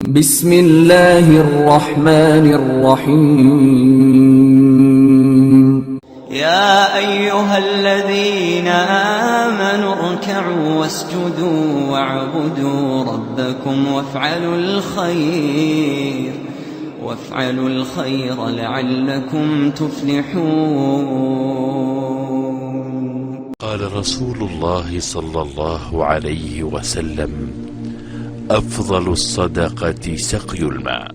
بسم الله الرحمن الرحيم. يا أيها الذين آمنوا اركعوا واسجدوا واعبدوا ربكم وافعلوا الخير لعلكم تفلحون. قال رسول الله صلى الله عليه وسلم: أفضل الصدقة سقي الماء.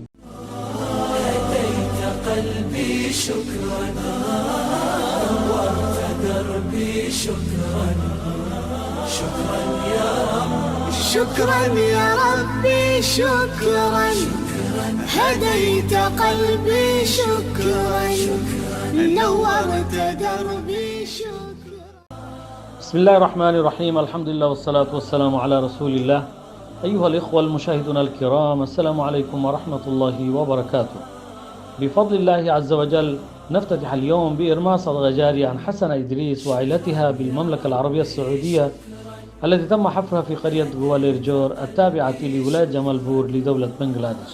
هديت قلبي شكرا، نورت دربي شكرا، شكرا يا رب، شكرا يا ربي شكرا، هديت قلبي شكرا، نورت دربي شكرا. بسم الله الرحمن الرحيم. الحمد لله والصلاة والسلام على رسول الله. أيها الإخوة المشاهدون الكرام، السلام عليكم ورحمة الله وبركاته. بفضل الله عز وجل نفتتح اليوم بإرماء صدقة جارية عن حسنة إدريس وعائلتها بالمملكة العربية السعودية، التي تم حفرها في قرية غواليرجور التابعة لولاية جمالبور لدولة بنغلاديش.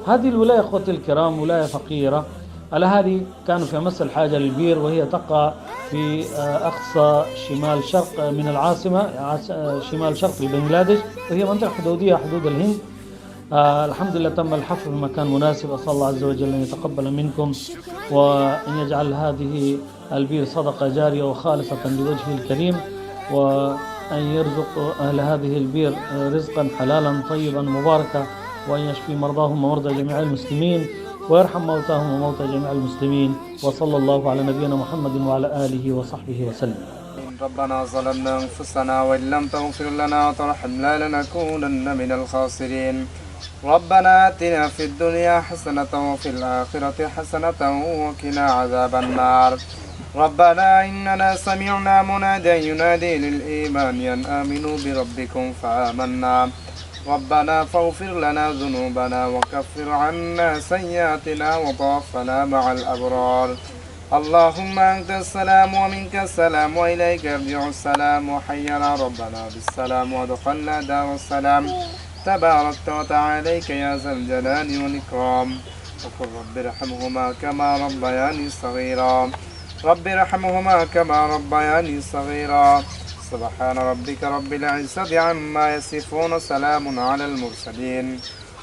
هذه الولاية أخوتي الكرام ولاية فقيرة، الأهالي كانوا في أمس الحاجة للبير، وهي تقع في أقصى شمال شرق من العاصمة، شمال شرق بنغلاديش، وهي منطقة حدودية حدود الهند. الحمد لله تم الحفر في مكان مناسب. أسأل الله عز وجل أن يتقبل منكم وأن يجعل هذه البير صدقة جارية وخالصة لوجهه الكريم، وأن يرزق أهل هذه البير رزقا حلالا طيبا مباركا، وأن يشفي مرضاهم ومرضى جميع المسلمين، ويرحم موتاهم وموتى جميع المسلمين. وصلى الله على نبينا محمد وعلى آله وصحبه وسلم. ربنا ظلمنا أنفسنا وإن لم تغفر لنا وترحمنا لنكونن من الخاسرين. ربنا آتنا في الدنيا حسنة وفي الآخرة حسنة وقنا عذاب النار. ربنا إننا سمعنا مناديا ينادي للإيمان أن آمنوا بربكم فآمنا. ربنا فاغفر لنا ذنوبنا وكفر عنا سيئاتنا وتوفنا مع الأبرار. اللهم أنت السلام ومنك السلام وإليك يرجع السلام، وحينا ربنا بالسلام ودخلنا دار السلام. تباركت وتعاليك يا ذا الجلال والإكرام. وقل رب ارحمهما كما ربياني صغيرا، رب ارحمهما كما ربياني صغيرا. سبحان ربك رب العزة عما يصفون، سلام على المرسلين،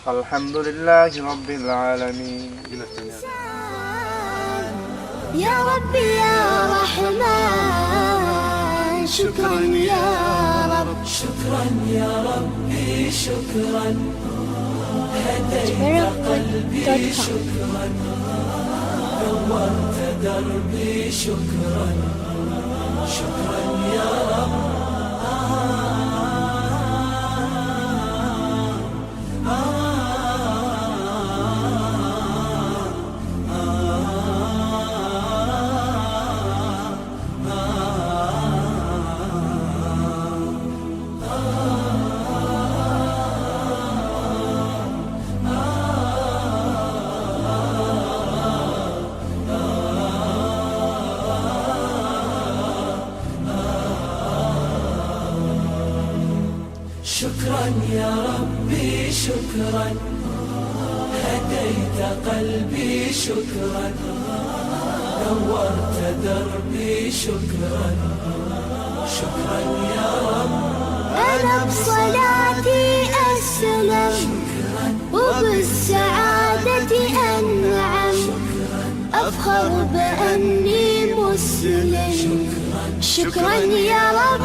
الحمد لله رب العالمين. يا ربي يا رحمن شكرا يا رب، شكرا يا ربي شكرا، هديت قلبي شكرا، نورت دربي شكرا، شكرا يا رب. شكرا يا ربي شكرا، هديت قلبي شكرا، نورت دربي شكرا، شكرا يا رب. أنا بصلاتي أسلم وبالسعادة أنعم، أفخر بأني مسلم. شكرا يا رب.